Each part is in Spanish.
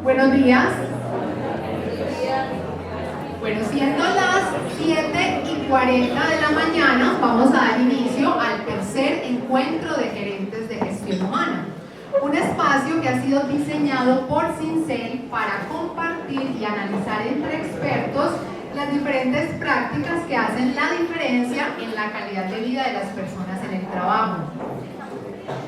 Buenos días. Bueno, siendo las 7:40 de la mañana, vamos a dar inicio al tercer encuentro de gerentes de gestión humana. Un espacio que ha sido diseñado por Sincel para compartir y analizar entre expertos las diferentes prácticas que hacen la diferencia en la calidad de vida de las personas en el trabajo.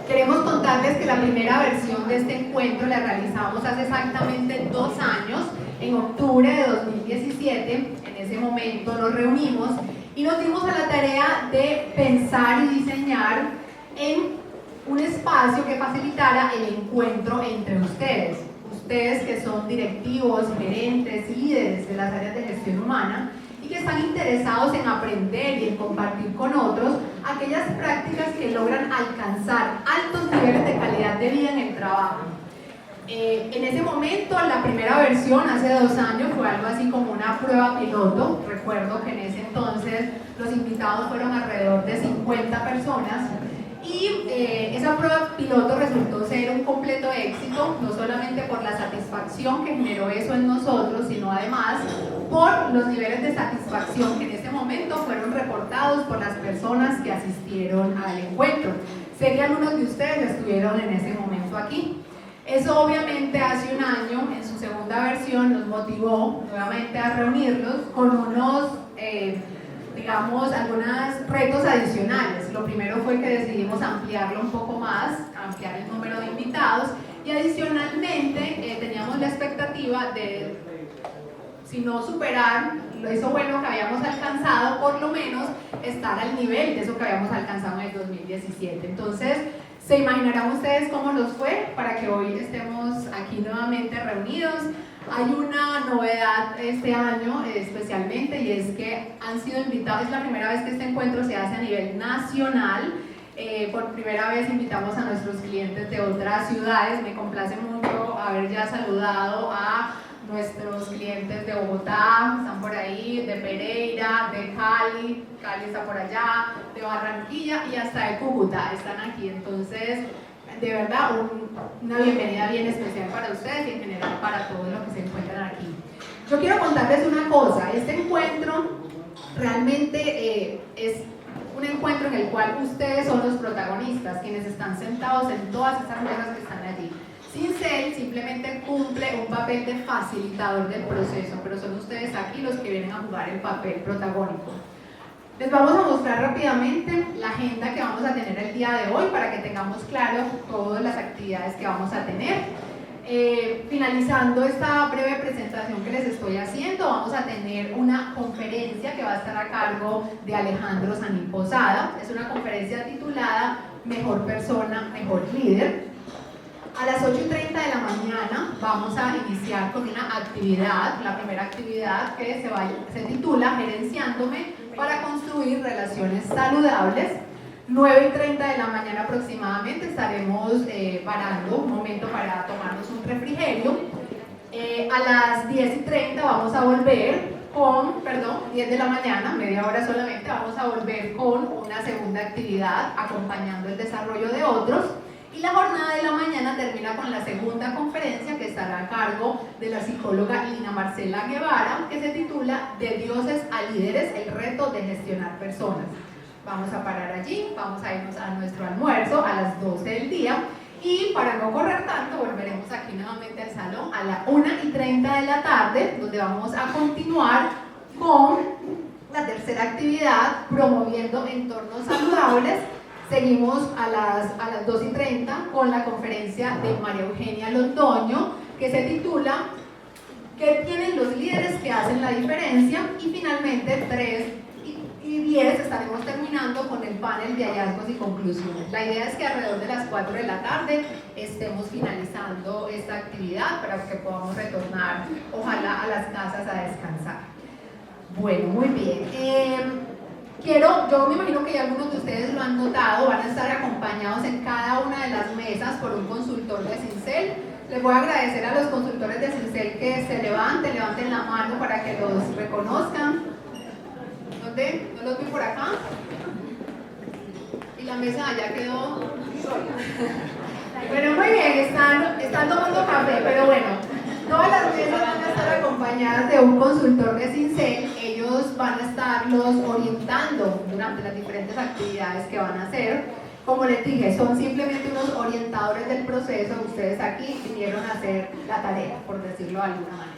Queremos contarles que la primera versión de este encuentro la realizamos hace exactamente 2 años, en octubre de 2017. En ese momento nos reunimos y nos dimos a la tarea de pensar y diseñar en un espacio que facilitara el encuentro entre ustedes. Ustedes que son directivos, gerentes y líderes de las áreas de gestión humana y que están interesados en aprender y en compartir con otros aquellas prácticas que logran alcanzar altos niveles de calidad de vida en el trabajo. En ese momento, la primera versión, hace 2 años, fue algo así como una prueba piloto. Recuerdo que en ese entonces los invitados fueron alrededor de 50 personas y esa prueba piloto resultó ser un completo éxito, no solamente por la satisfacción que generó eso en nosotros, sino además por los niveles de satisfacción que en ese momento fueron reportados por las personas que asistieron al encuentro. Sé que algunos de ustedes estuvieron en ese momento aquí. Eso obviamente hace 1 año, en su segunda versión, nos motivó nuevamente a reunirlos con unos, digamos, algunos retos adicionales. Lo primero fue que decidimos ampliarlo un poco más, ampliar el número de invitados y adicionalmente teníamos la expectativa de, si no superar eso bueno que habíamos alcanzado, por lo menos estar al nivel de eso que habíamos alcanzado en el 2017. Entonces, se imaginarán ustedes cómo nos fue para que hoy estemos aquí nuevamente reunidos. Hay una novedad este año especialmente, y es que han sido invitados, es la primera vez que este encuentro se hace a nivel nacional. Por primera vez invitamos a nuestros clientes de otras ciudades. Me complace mucho haber ya saludado a nuestros clientes de Bogotá, están por ahí, de Pereira, de Cali, Cali está por allá, de Barranquilla y hasta de Cúcuta están aquí. Entonces, de verdad, una bienvenida bien especial para ustedes y en general para todos los que se encuentran aquí. Yo quiero contarles una cosa. Este encuentro realmente es un encuentro en el cual ustedes son los protagonistas, quienes están sentados en todas esas mesas que están allí. Sincel simplemente cumple un papel de facilitador del proceso, pero son ustedes aquí los que vienen a jugar el papel protagónico. Les vamos a mostrar rápidamente la agenda que vamos a tener el día de hoy para que tengamos claro todas las actividades que vamos a tener. Finalizando esta breve presentación que les estoy haciendo, vamos a tener una conferencia que va a estar a cargo de Alejandro Sanín Posada. Es una conferencia titulada Mejor persona, mejor líder. A las 8:30 de la mañana vamos a iniciar con una actividad, la primera actividad que se titula Gerenciándome para construir relaciones saludables. 9:30 de la mañana aproximadamente estaremos parando un momento para tomarnos un refrigerio. A las 10:30 vamos a volver con, 10 de la mañana, media hora solamente, vamos a volver con una segunda actividad acompañando el desarrollo de otros. Y la jornada de la mañana termina con la segunda conferencia que estará a cargo de la psicóloga Lina Marcela Guevara, que se titula De dioses a líderes, el reto de gestionar personas. Vamos a parar allí, vamos a irnos a nuestro almuerzo a las 12 del día y para no correr tanto volveremos aquí nuevamente al salón a las 1:30 de la tarde, donde vamos a continuar con la tercera actividad, promoviendo entornos saludables. Seguimos a las 2:30 con la conferencia de María Eugenia Londoño, que se titula ¿Qué tienen los líderes que hacen la diferencia? Y finalmente 3:10 estaremos terminando con el panel de hallazgos y conclusiones. La idea es que alrededor de las 4 de la tarde estemos finalizando esta actividad para que podamos retornar, ojalá, a las casas a descansar. Bueno, muy bien. Yo me imagino que ya algunos de ustedes lo han notado, van a estar acompañados en cada una de las mesas por un consultor de Sincel. Les voy a agradecer a los consultores de Sincel que se levanten la mano para que los reconozcan. ¿Dónde? ¿No los vi por acá? Y la mesa allá quedó sola. Pero muy bien, están tomando café, pero bueno. Todas las mesas van a estar acompañadas de un consultor de Sincel. Ellos van a estarlos orientando durante las diferentes actividades que van a hacer. Como les dije, son simplemente unos orientadores del proceso. Ustedes aquí vinieron a hacer la tarea, por decirlo de alguna manera.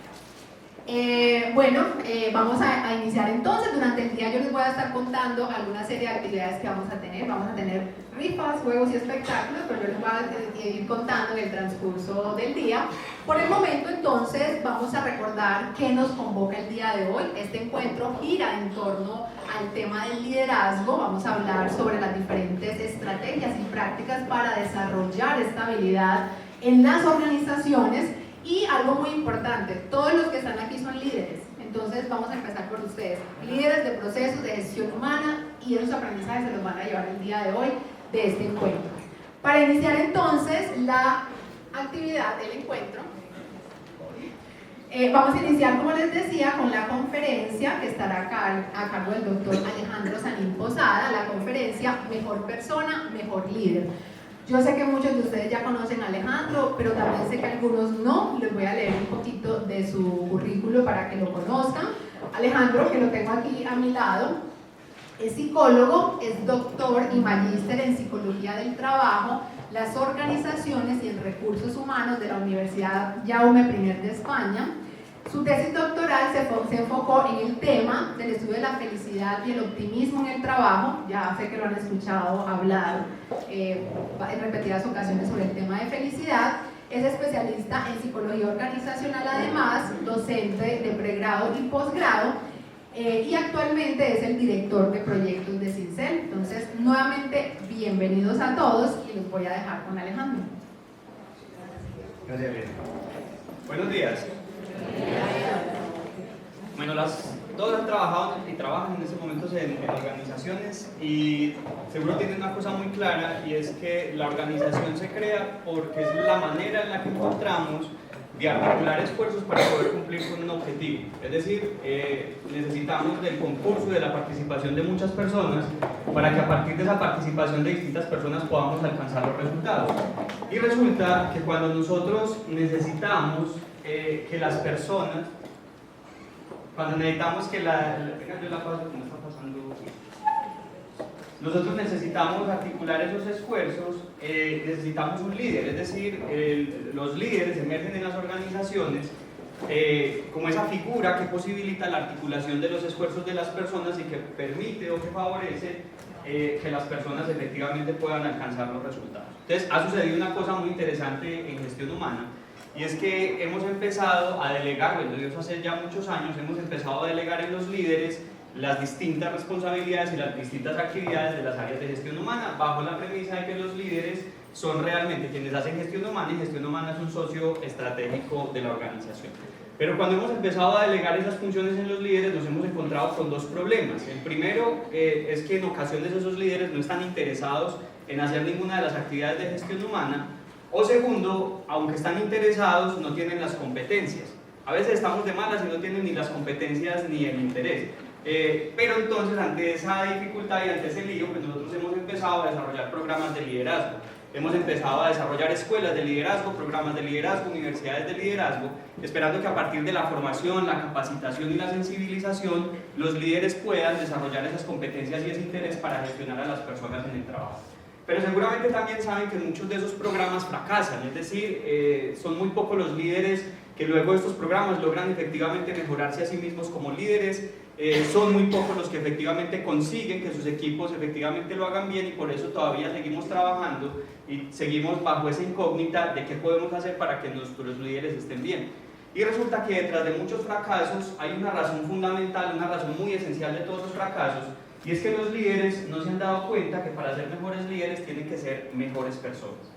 Vamos a iniciar entonces. Durante el día yo les voy a estar contando alguna serie de actividades que vamos a tener. Vamos a tener rifas, juegos y espectáculos, pero yo les voy a ir contando en el transcurso del día. Por el momento entonces vamos a recordar qué nos convoca el día de hoy. Este encuentro gira en torno al tema del liderazgo. Vamos a hablar sobre las diferentes estrategias y prácticas para desarrollar esta habilidad en las organizaciones. Y algo muy importante, todos los que están aquí son líderes, entonces vamos a empezar por ustedes, líderes de procesos de gestión humana, y esos aprendizajes se los van a llevar el día de hoy de este encuentro. Para iniciar entonces la actividad del encuentro, vamos a iniciar, como les decía, con la conferencia que estará a cargo del doctor Alejandro Sanín Posada, la conferencia Mejor Persona, Mejor Líder. Yo sé que muchos de ustedes ya conocen a Alejandro, pero también sé que algunos no. Les voy a leer un poquito de su currículo para que lo conozcan. Alejandro, que lo tengo aquí a mi lado, es psicólogo, es doctor y magíster en Psicología del Trabajo, las organizaciones y en recursos humanos de la Universidad Jaume I de España. Su tesis doctoral se enfocó en el tema del estudio de la felicidad y el optimismo en el trabajo. Ya sé que lo han escuchado hablar en repetidas ocasiones sobre el tema de felicidad. Es especialista en psicología organizacional, además, docente de pregrado y posgrado, y actualmente es el director de proyectos de Sincel. Entonces, nuevamente, bienvenidos a todos y los voy a dejar con Alejandro. Gracias, Elena. Buenos días. Bueno, todos han trabajado y trabajan en estos momentos en organizaciones y seguro tienen una cosa muy clara, y es que la organización se crea porque es la manera en la que encontramos de articular esfuerzos para poder cumplir con un objetivo. Es decir, necesitamos del concurso y de la participación de muchas personas para que a partir de esa participación de distintas personas podamos alcanzar los resultados. Y resulta que cuando nosotros necesitamos que las personas, nosotros necesitamos articular esos esfuerzos, necesitamos un líder, es decir, los líderes emergen en las organizaciones como esa figura que posibilita la articulación de los esfuerzos de las personas y que permite o que favorece que las personas efectivamente puedan alcanzar los resultados. Entonces, ha sucedido una cosa muy interesante en gestión humana, y es que hemos empezado a delegar, bueno, eso hace ya muchos años, hemos empezado a delegar en los líderes las distintas responsabilidades y las distintas actividades de las áreas de gestión humana, bajo la premisa de que los líderes son realmente quienes hacen gestión humana, y gestión humana es un socio estratégico de la organización. Pero cuando hemos empezado a delegar esas funciones en los líderes, nos hemos encontrado con dos problemas. El primero es que en ocasiones esos líderes no están interesados en hacer ninguna de las actividades de gestión humana, o segundo, aunque están interesados, no tienen las competencias. A veces estamos de malas y no tienen ni las competencias ni el interés. Pero entonces, ante esa dificultad y ante ese lío, pues nosotros hemos empezado a desarrollar programas de liderazgo. Hemos empezado a desarrollar escuelas de liderazgo, programas de liderazgo, universidades de liderazgo, esperando que a partir de la formación, la capacitación y la sensibilización, los líderes puedan desarrollar esas competencias y ese interés para gestionar a las personas en el trabajo. Pero seguramente también saben que muchos de esos programas fracasan, es decir, son muy pocos los líderes que luego de estos programas logran efectivamente mejorarse a sí mismos como líderes, son muy pocos los que efectivamente consiguen que sus equipos efectivamente lo hagan bien, y por eso todavía seguimos trabajando y seguimos bajo esa incógnita de qué podemos hacer para que nuestros líderes estén bien. Y resulta que detrás de muchos fracasos hay una razón fundamental, una razón muy esencial de todos los fracasos, y es que los líderes no se han dado cuenta que para ser mejores líderes tienen que ser mejores personas.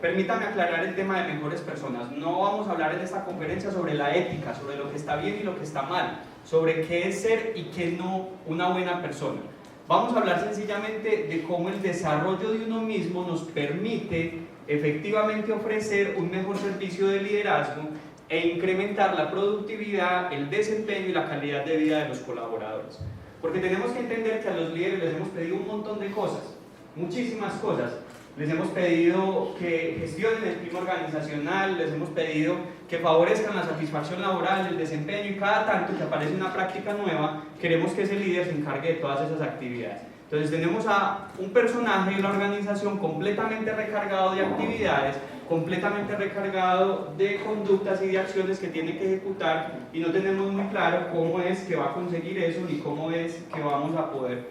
Permítame aclarar el tema de mejores personas. No vamos a hablar en esta conferencia sobre la ética, sobre lo que está bien y lo que está mal, sobre qué es ser y qué no una buena persona. Vamos a hablar sencillamente de cómo el desarrollo de uno mismo nos permite efectivamente ofrecer un mejor servicio de liderazgo e incrementar la productividad, el desempeño y la calidad de vida de los colaboradores. Porque tenemos que entender que a los líderes les hemos pedido un montón de cosas, muchísimas cosas, les hemos pedido que gestionen el clima organizacional, les hemos pedido que favorezcan la satisfacción laboral, el desempeño, y cada tanto que aparece una práctica nueva, queremos que ese líder se encargue de todas esas actividades. Entonces tenemos a un personaje de la organización completamente recargado de actividades, completamente recargado de conductas y de acciones que tiene que ejecutar, y no tenemos muy claro cómo es que va a conseguir eso ni cómo es que vamos a poder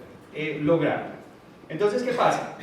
lograrlo. Entonces, ¿qué pasa?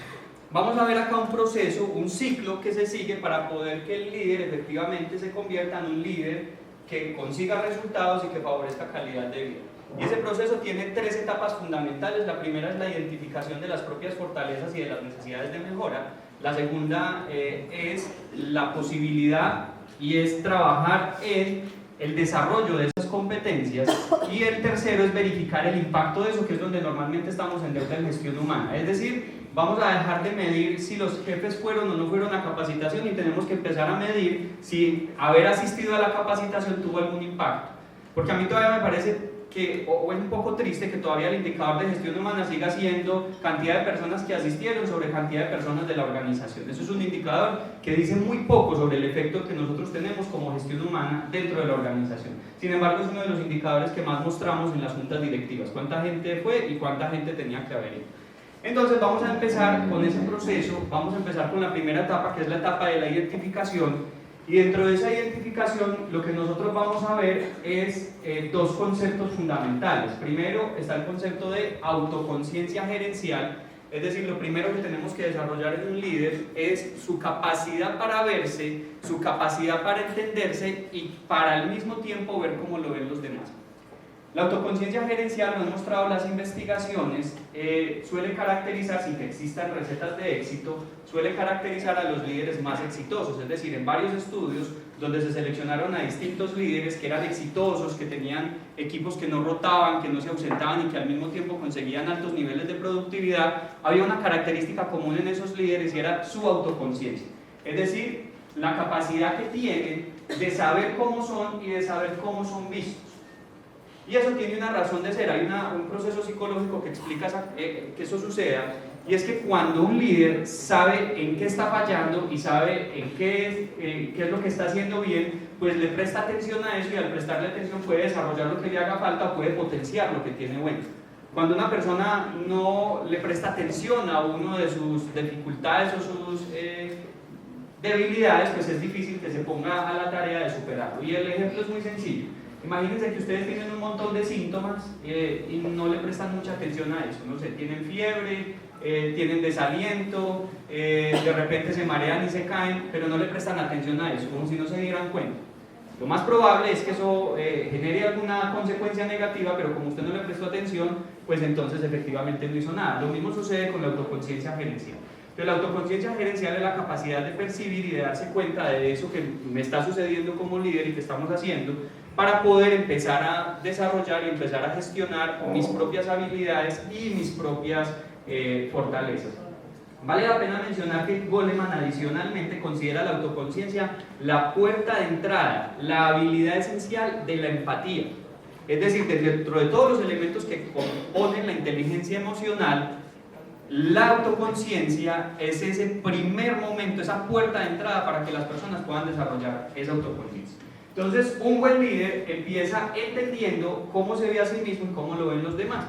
Vamos a ver acá un proceso, un ciclo que se sigue para poder que el líder efectivamente se convierta en un líder que consiga resultados y que favorezca calidad de vida. Y ese proceso tiene 3 etapas fundamentales. La primera es la identificación de las propias fortalezas y de las necesidades de mejora. La segunda es la posibilidad y es trabajar en el desarrollo de esas competencias, y el tercero es verificar el impacto de eso, que es donde normalmente estamos en deuda en gestión humana. Es decir, vamos a dejar de medir si los jefes fueron o no fueron a capacitación y tenemos que empezar a medir si haber asistido a la capacitación tuvo algún impacto. Porque a mí todavía me parece que, o es un poco triste que todavía el indicador de gestión humana siga siendo cantidad de personas que asistieron sobre cantidad de personas de la organización. Eso es un indicador que dice muy poco sobre el efecto que nosotros tenemos como gestión humana dentro de la organización. Sin embargo, es uno de los indicadores que más mostramos en las juntas directivas: cuánta gente fue y cuánta gente tenía que haber ido. Entonces vamos a empezar con ese proceso, vamos a empezar con la primera etapa, que es la etapa de la identificación. Y dentro de esa identificación, lo que nosotros vamos a ver es 2 conceptos fundamentales. Primero está el concepto de autoconciencia gerencial, es decir, lo primero que tenemos que desarrollar en un líder es su capacidad para verse, su capacidad para entenderse y para al mismo tiempo ver cómo lo ven los demás. La autoconciencia gerencial, lo han mostrado las investigaciones, suele caracterizar, sin que existan recetas de éxito, suele caracterizar a los líderes más exitosos. Es decir, en varios estudios donde se seleccionaron a distintos líderes que eran exitosos, que tenían equipos que no rotaban, que no se ausentaban y que al mismo tiempo conseguían altos niveles de productividad, había una característica común en esos líderes y era su autoconciencia. Es decir, la capacidad que tienen de saber cómo son y de saber cómo son vistos. Y eso tiene una razón de ser, hay un proceso psicológico que explica que eso suceda, y es que cuando un líder sabe en qué está fallando y sabe en qué es lo que está haciendo bien, pues le presta atención a eso, y al prestarle atención puede desarrollar lo que le haga falta, puede potenciar lo que tiene bueno. Cuando una persona no le presta atención a uno de sus dificultades o sus debilidades, pues es difícil que se ponga a la tarea de superarlo. Y el ejemplo es muy sencillo. Imagínense que ustedes tienen un montón de síntomas y no le prestan mucha atención a eso. No sé, tienen fiebre, tienen desaliento, de repente se marean y se caen, pero no le prestan atención a eso, como si no se dieran cuenta. Lo más probable es que eso genere alguna consecuencia negativa, pero como usted no le prestó atención, pues entonces efectivamente no hizo nada. Lo mismo sucede con la autoconciencia gerencial. Pero la autoconciencia gerencial es la capacidad de percibir y de darse cuenta de eso que me está sucediendo como líder y que estamos haciendo, para poder empezar a desarrollar y empezar a gestionar mis propias habilidades y mis propias fortalezas. Vale la pena mencionar que Goleman adicionalmente considera la autoconciencia la puerta de entrada, la habilidad esencial de la empatía. Es decir, dentro de todos los elementos que componen la inteligencia emocional, la autoconciencia es ese primer momento, esa puerta de entrada para que las personas puedan desarrollar esa autoconciencia. Entonces, un buen líder empieza entendiendo cómo se ve a sí mismo y cómo lo ven los demás.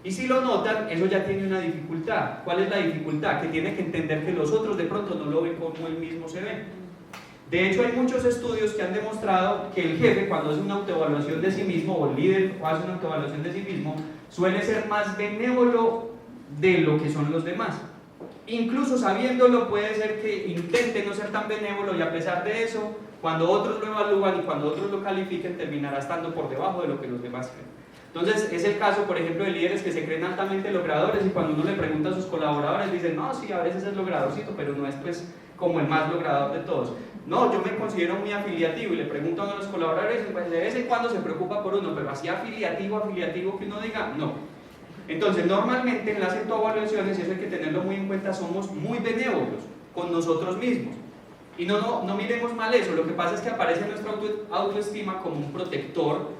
Y si lo notan, eso ya tiene una dificultad. ¿Cuál es la dificultad? Que tiene que entender que los otros de pronto no lo ven como él mismo se ve. De hecho, hay muchos estudios que han demostrado que el jefe, cuando hace una autoevaluación de sí mismo, o el líder cuando hace una autoevaluación de sí mismo, suele ser más benévolo de lo que son los demás. Incluso sabiéndolo, puede ser que intente no ser tan benévolo, y a pesar de eso, cuando otros lo evalúan y cuando otros lo califiquen, terminará estando por debajo de lo que los demás creen. Entonces, es el caso, por ejemplo, de líderes que se creen altamente logradores, y cuando uno le pregunta a sus colaboradores, dicen, no, sí, a veces es logradorcito, pero no es pues como el más logrador de todos. No, yo me considero muy afiliativo, y le pregunto a uno de los colaboradores, pues de vez en cuando se preocupa por uno, pero así afiliativo que uno diga, no. Entonces, normalmente en las autoevaluaciones, y eso hay que tenerlo muy en cuenta, somos muy benévolos con nosotros mismos. Y no miremos mal eso, lo que pasa es que aparece nuestra autoestima como un protector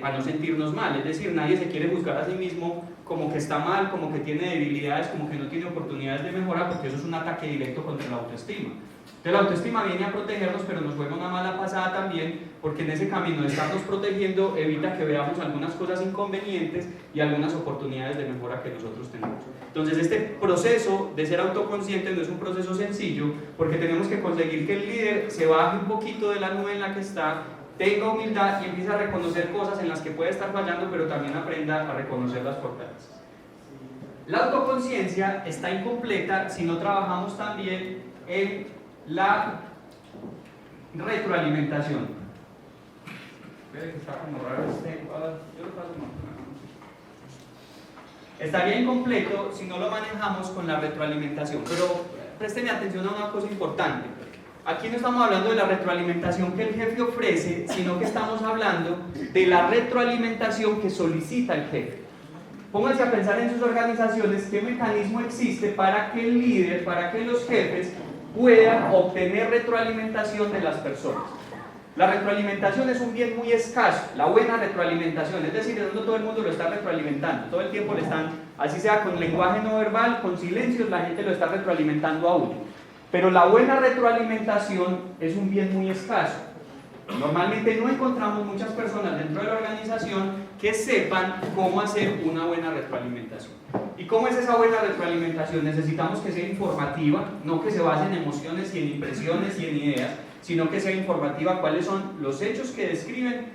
para no sentirnos mal. Es decir, nadie se quiere juzgar a sí mismo como que está mal, como que tiene debilidades, como que no tiene oportunidades de mejora, porque eso es un ataque directo contra la autoestima. Entonces la autoestima viene a protegernos, pero nos juega una mala pasada también, porque en ese camino de estarnos protegiendo evita que veamos algunas cosas inconvenientes y algunas oportunidades de mejora que nosotros tenemos. Entonces este proceso de ser autoconsciente no es un proceso sencillo, porque tenemos que conseguir que el líder se baje un poquito de la nube en la que está, tenga humildad y empiece a reconocer cosas en las que puede estar fallando, pero también aprenda a reconocer las fortalezas. La autoconciencia está incompleta si no trabajamos también en la retroalimentación. Espera que está como raro yo lo paso más. Estaría incompleto si no lo manejamos con la retroalimentación, pero présteme atención a una cosa importante. Aquí no estamos hablando de la retroalimentación que el jefe ofrece, sino que estamos hablando de la retroalimentación que solicita el jefe. Pónganse a pensar en sus organizaciones qué mecanismo existe para que el líder, para que los jefes puedan obtener retroalimentación de las personas. La retroalimentación es un bien muy escaso, la buena retroalimentación, es decir, no todo el mundo lo está retroalimentando, todo el tiempo le están, así sea con lenguaje no verbal, con silencios, la gente lo está retroalimentando a uno. Pero la buena retroalimentación es un bien muy escaso. Normalmente no encontramos muchas personas dentro de la organización que sepan cómo hacer una buena retroalimentación. ¿Y cómo es esa buena retroalimentación? Necesitamos que sea informativa, no que se base en emociones y en impresiones y en ideas, sino que sea informativa cuáles son los hechos que describen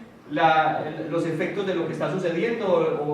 los efectos de lo que está sucediendo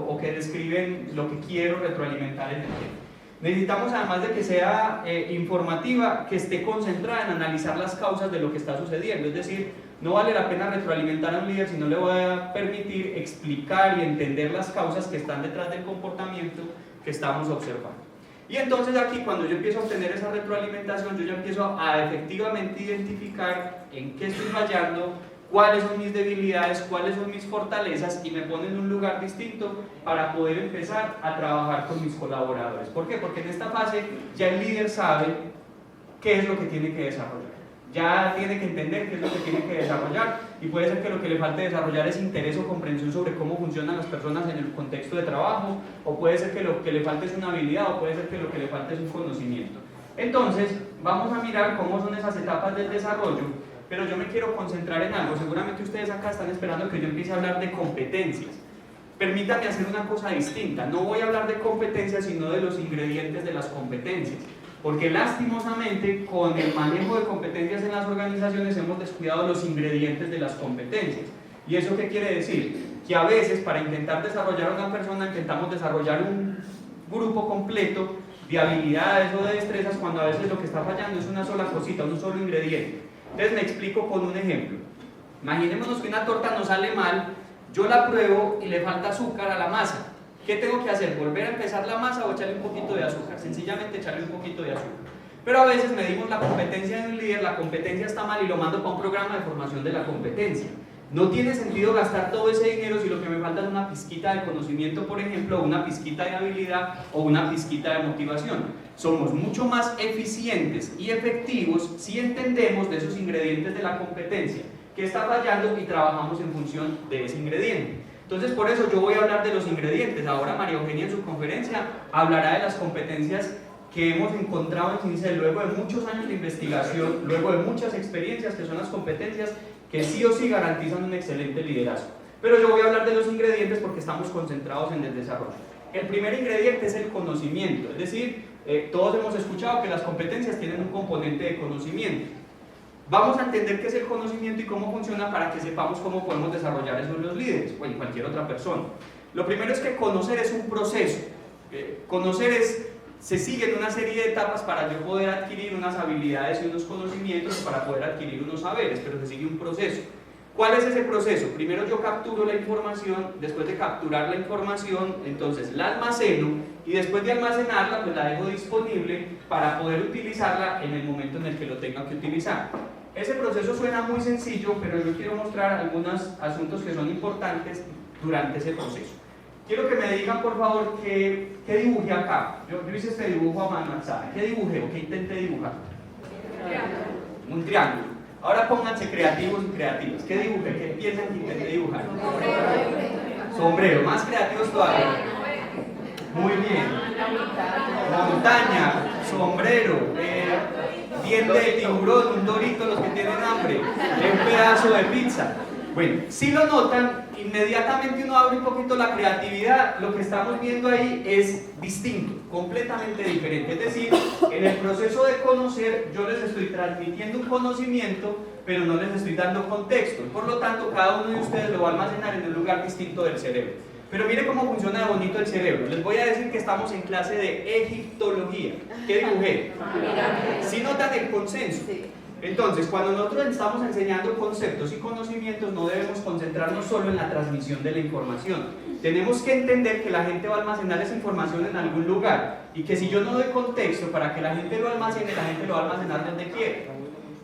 o que describen lo que quiero retroalimentar en el tiempo. Necesitamos, además de que sea informativa, que esté concentrada en analizar las causas de lo que está sucediendo. Es decir, no vale la pena retroalimentar a un líder si no le voy a permitir explicar y entender las causas que están detrás del comportamiento que estamos observando. Y entonces aquí, cuando yo empiezo a obtener esa retroalimentación, yo ya empiezo a efectivamente identificar en qué estoy fallando, cuáles son mis debilidades, cuáles son mis fortalezas, y me pone en un lugar distinto para poder empezar a trabajar con mis colaboradores. ¿Por qué? Porque en esta fase ya el líder sabe qué es lo que tiene que desarrollar. Ya tiene que entender qué es lo que tiene que desarrollar, y puede ser que lo que le falte desarrollar es interés o comprensión sobre cómo funcionan las personas en el contexto de trabajo, o puede ser que lo que le falte es una habilidad, o puede ser que lo que le falte es un conocimiento. Entonces, vamos a mirar cómo son esas etapas del desarrollo, pero yo me quiero concentrar en algo. Seguramente ustedes acá están esperando que yo empiece a hablar de competencias. Permítanme hacer una cosa distinta. No voy a hablar de competencias, sino de los ingredientes de las competencias. Porque lastimosamente, con el manejo de competencias en las organizaciones hemos descuidado los ingredientes de las competencias. ¿Y eso qué quiere decir? Que a veces, para intentar desarrollar a una persona, intentamos desarrollar un grupo completo de habilidades o de destrezas, cuando a veces lo que está fallando es una sola cosita, un solo ingrediente. Entonces me explico con un ejemplo. Imaginémonos que una torta nos sale mal, yo la pruebo y le falta azúcar a la masa. ¿Qué tengo que hacer? ¿Volver a empezar la masa o echarle un poquito de azúcar? Sencillamente echarle un poquito de azúcar. Pero a veces medimos la competencia de un líder, la competencia está mal y lo mando para un programa de formación de la competencia. No tiene sentido gastar todo ese dinero si lo que me falta es una pizquita de conocimiento, por ejemplo, o una pizquita de habilidad o una pizquita de motivación. Somos mucho más eficientes y efectivos si entendemos de esos ingredientes de la competencia, qué está fallando, y trabajamos en función de ese ingrediente. Entonces, por eso yo voy a hablar de los ingredientes. Ahora María Eugenia en su conferencia hablará de las competencias que hemos encontrado en Cincel luego de muchos años de investigación, luego de muchas experiencias, que son las competencias que sí o sí garantizan un excelente liderazgo. Pero yo voy a hablar de los ingredientes porque estamos concentrados en el desarrollo. El primer ingrediente es el conocimiento, es decir, todos hemos escuchado que las competencias tienen un componente de conocimiento. Vamos a entender qué es el conocimiento y cómo funciona para que sepamos cómo podemos desarrollar eso en los líderes o en cualquier otra persona. Lo primero es que conocer es un proceso. Se siguen una serie de etapas para yo poder adquirir unas habilidades y unos conocimientos, para poder adquirir unos saberes, pero se sigue un proceso. ¿Cuál es ese proceso? Primero yo capturo la información, después de capturar la información, entonces la almaceno, y después de almacenarla, pues la dejo disponible para poder utilizarla en el momento en el que lo tenga que utilizar. Ese proceso suena muy sencillo, pero yo quiero mostrar algunos asuntos que son importantes durante ese proceso. Quiero que me digan, por favor, qué dibujé acá. Yo hice este dibujo a mano alzada. ¿Qué dibujé o qué intenté dibujar? Un triángulo. Ahora pónganse creativos y creativas. ¿Qué dibujé? ¿Qué piensan que intenté dibujar? Sombrero, más creativos todavía. Muy bien. Montaña, sombrero, diente de tiburón, un dorito, los que tienen hambre, un pedazo de pizza. Bueno, si lo notan, inmediatamente uno abre un poquito la creatividad, lo que estamos viendo ahí es distinto, completamente diferente. Es decir, en el proceso de conocer, yo les estoy transmitiendo un conocimiento, pero no les estoy dando contexto. Por lo tanto, cada uno de ustedes lo va a almacenar en un lugar distinto del cerebro. Pero mire cómo funciona de bonito el cerebro. Les voy a decir que estamos en clase de egiptología. ¿Qué dibujé? ¿Sí notan el consenso? Entonces, cuando nosotros estamos enseñando conceptos y conocimientos, no debemos concentrarnos solo en la transmisión de la información. Tenemos que entender que la gente va a almacenar esa información en algún lugar y que si yo no doy contexto para que la gente lo almacene, la gente lo va a almacenar donde quiera.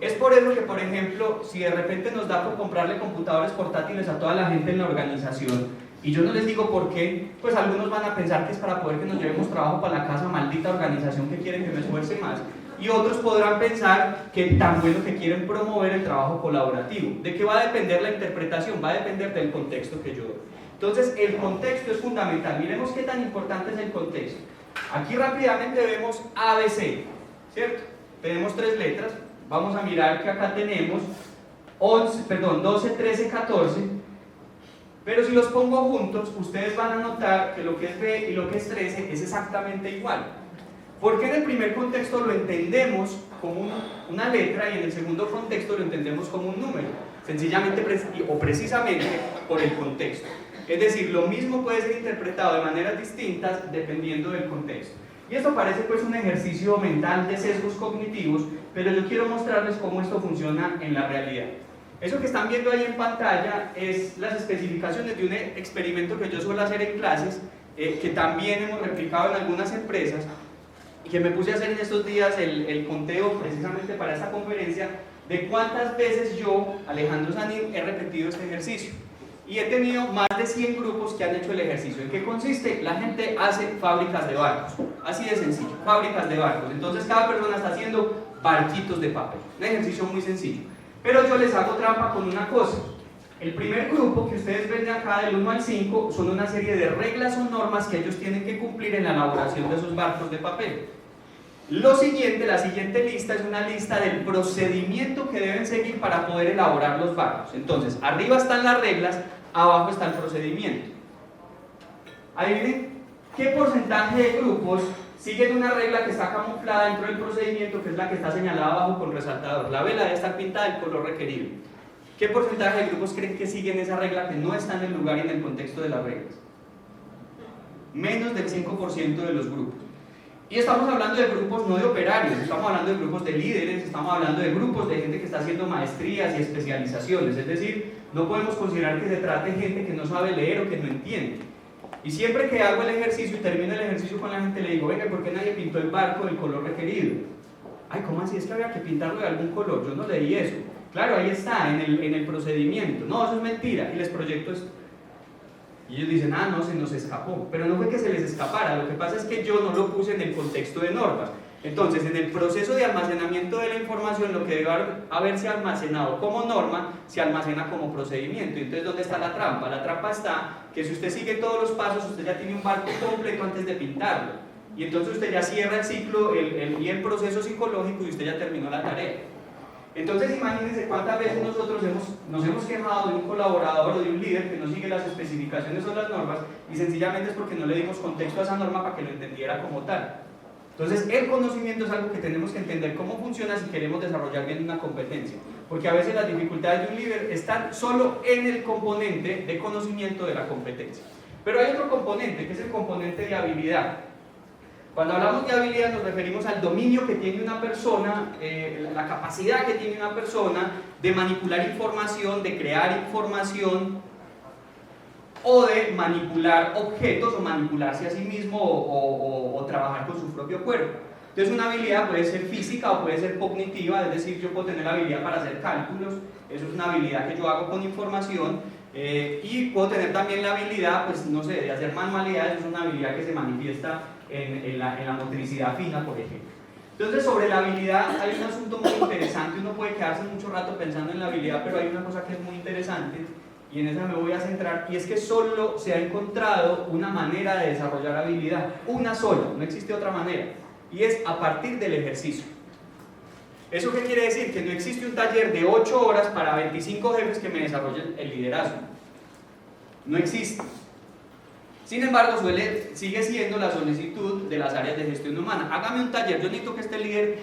Es por eso que, por ejemplo, si de repente nos da por comprarle computadores portátiles a toda la gente en la organización, y yo no les digo por qué, pues algunos van a pensar que es para poder que nos llevemos trabajo para la casa, maldita organización que quieren que me esfuerce más. Y otros podrán pensar que tan bueno que quieren promover el trabajo colaborativo. ¿De qué va a depender la interpretación? Va a depender del contexto que yo doy. Entonces, el contexto es fundamental. Miremos qué tan importante es el contexto. Aquí rápidamente vemos ABC, ¿cierto? Tenemos 3 letras. Vamos a mirar que acá tenemos 12, 13, 14. Pero si los pongo juntos, ustedes van a notar que lo que es B y lo que es 13 es exactamente igual. Porque en el primer contexto lo entendemos como una letra y en el segundo contexto lo entendemos como un número, sencillamente o precisamente por el contexto. Es decir, lo mismo puede ser interpretado de maneras distintas dependiendo del contexto. Y esto parece pues un ejercicio mental de sesgos cognitivos, pero yo quiero mostrarles cómo esto funciona en la realidad. Eso que están viendo ahí en pantalla es las especificaciones de un experimento que yo suelo hacer en clases, que también hemos replicado en algunas empresas, y que me puse a hacer en estos días el conteo precisamente para esta conferencia de cuántas veces yo, Alejandro Sanín, he repetido este ejercicio. Y he tenido más de 100 grupos que han hecho el ejercicio. ¿En qué consiste? La gente hace fábricas de barcos, así de sencillo, fábricas de barcos. Entonces cada persona está haciendo barquitos de papel, un ejercicio muy sencillo. Pero yo les hago trampa con una cosa. El primer grupo que ustedes ven acá del 1 al 5 son una serie de reglas o normas que ellos tienen que cumplir en la elaboración de esos barcos de papel. Lo siguiente, la siguiente lista es una lista del procedimiento que deben seguir para poder elaborar los barcos. Entonces, arriba están las reglas, abajo está el procedimiento. Adivinen qué porcentaje de grupos siguen una regla que está camuflada dentro del procedimiento, que es la que está señalada abajo con resaltador. La vela debe estar pintada del color requerido. ¿Qué porcentaje de grupos creen que siguen esa regla que no está en el lugar y en el contexto de las reglas? Menos del 5% de los grupos. Y estamos hablando de grupos no de operarios, estamos hablando de grupos de líderes, estamos hablando de grupos de gente que está haciendo maestrías y especializaciones. Es decir, no podemos considerar que se trate de gente que no sabe leer o que no entiende. Y siempre que hago el ejercicio y termino el ejercicio con la gente, le digo, venga, ¿por qué nadie pintó el barco del color requerido? Ay, ¿cómo así? Es que había que pintarlo de algún color, yo no leí eso. Claro, ahí está, en el procedimiento. No, eso es mentira, y les proyecto esto. Y ellos dicen, ah, no, se nos escapó. Pero no fue que se les escapara, lo que pasa es que yo no lo puse en el contexto de normas. Entonces, en el proceso de almacenamiento de la información, lo que debe haberse almacenado como norma, se almacena como procedimiento. Entonces, ¿dónde está la trampa? La trampa está que si usted sigue todos los pasos, usted ya tiene un barco completo antes de pintarlo. Y entonces usted ya cierra el ciclo y el proceso psicológico y usted ya terminó la tarea. Entonces imagínense cuántas veces nosotros nos hemos quejado de un colaborador o de un líder que no sigue las especificaciones o las normas y sencillamente es porque no le dimos contexto a esa norma para que lo entendiera como tal. Entonces el conocimiento es algo que tenemos que entender cómo funciona si queremos desarrollar bien una competencia, porque a veces las dificultades de un líder están solo en el componente de conocimiento de la competencia. Pero hay otro componente que es el componente de habilidad. Cuando hablamos de habilidad nos referimos al dominio que tiene una persona, la capacidad que tiene una persona de manipular información, de crear información o de manipular objetos o manipularse a sí mismo o trabajar con su propio cuerpo. Entonces una habilidad puede ser física o puede ser cognitiva, es decir, yo puedo tener la habilidad para hacer cálculos, eso es una habilidad que yo hago con información, y puedo tener también la habilidad, pues no sé, de hacer manualidades, es una habilidad que se manifiesta en la motricidad fina, por ejemplo. Entonces, sobre la habilidad hay un asunto muy interesante. Uno puede quedarse mucho rato pensando en la habilidad, pero hay una cosa que es muy interesante y en esa me voy a centrar, y es que solo se ha encontrado una manera de desarrollar habilidad, una sola, no existe otra manera, y es a partir del ejercicio. ¿Eso qué quiere decir? Que no existe un taller de 8 horas para 25 jefes que me desarrollen el liderazgo. No existe. Sin embargo, sigue siendo la solicitud de las áreas de gestión humana. Hágame un taller, yo necesito que este líder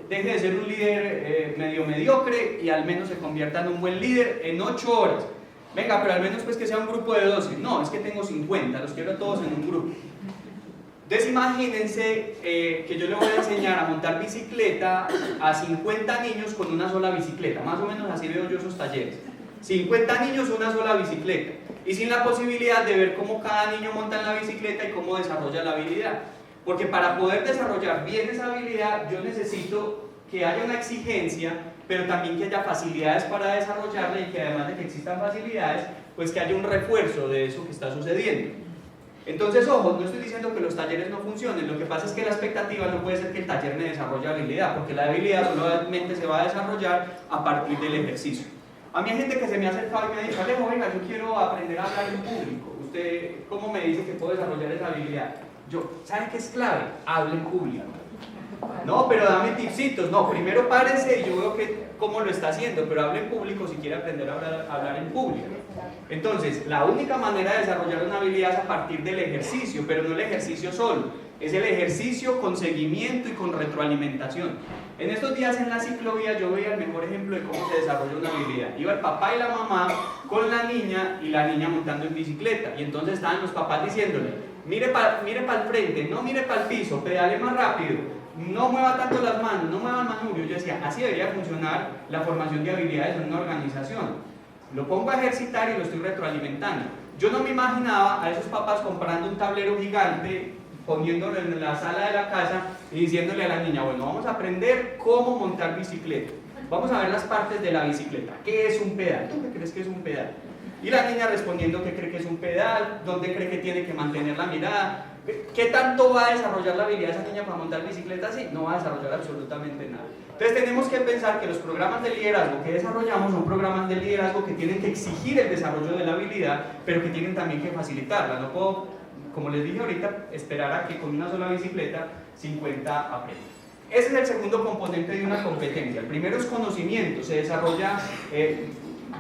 deje de ser un líder medio mediocre y al menos se convierta en un buen líder en 8 horas. Venga, pero al menos pues que sea un grupo de 12. No, es que tengo 50, los quiero todos en un grupo. Entonces imagínense que yo le voy a enseñar a montar bicicleta a 50 niños con una sola bicicleta. Más o menos así veo yo esos talleres. 50 niños, una sola bicicleta. Y sin la posibilidad de ver cómo cada niño monta en la bicicleta y cómo desarrolla la habilidad. Porque para poder desarrollar bien esa habilidad, yo necesito que haya una exigencia, pero también que haya facilidades para desarrollarla, y que además de que existan facilidades, pues que haya un refuerzo de eso que está sucediendo. Entonces, ojo, no estoy diciendo que los talleres no funcionen, lo que pasa es que la expectativa no puede ser que el taller me desarrolle habilidad, porque la habilidad solamente se va a desarrollar a partir del ejercicio. A mí hay gente que se me ha acercado y me ha dicho: Alejo, venga, yo quiero aprender a hablar en público. ¿Usted cómo me dice que puedo desarrollar esa habilidad? Yo, ¿sabe qué es clave? Hable en público. No, pero dame tipsitos. No, primero párese y yo veo cómo lo está haciendo, pero hable en público si quiere aprender a hablar en público. Entonces, la única manera de desarrollar una habilidad es a partir del ejercicio, pero no el ejercicio solo. Es el ejercicio con seguimiento y con retroalimentación. En estos días en la ciclovía yo veía el mejor ejemplo de cómo se desarrolla una habilidad. Iba el papá y la mamá con la niña, y la niña montando en bicicleta. Y entonces estaban los papás diciéndole: mire para el frente, no mire para el piso, pedale más rápido, no mueva tanto las manos, no mueva el manubrio. Yo decía, así debería funcionar la formación de habilidades en una organización. Lo pongo a ejercitar y lo estoy retroalimentando. Yo no me imaginaba a esos papás comprando un tablero gigante, poniéndolo en la sala de la casa y diciéndole a la niña: bueno, vamos a aprender cómo montar bicicleta. Vamos a ver las partes de la bicicleta. ¿Qué es un pedal? ¿Tú qué crees que es un pedal? Y la niña respondiendo qué cree que es un pedal, dónde cree que tiene que mantener la mirada. ¿Qué tanto va a desarrollar la habilidad esa niña para montar bicicleta así? No va a desarrollar absolutamente nada. Entonces tenemos que pensar que los programas de liderazgo que desarrollamos son programas de liderazgo que tienen que exigir el desarrollo de la habilidad, pero que tienen también que facilitarla. No puedo, como les dije ahorita, esperar a que con una sola bicicleta 50 aprendan. Ese es el segundo componente de una competencia. El primero es conocimiento, se desarrolla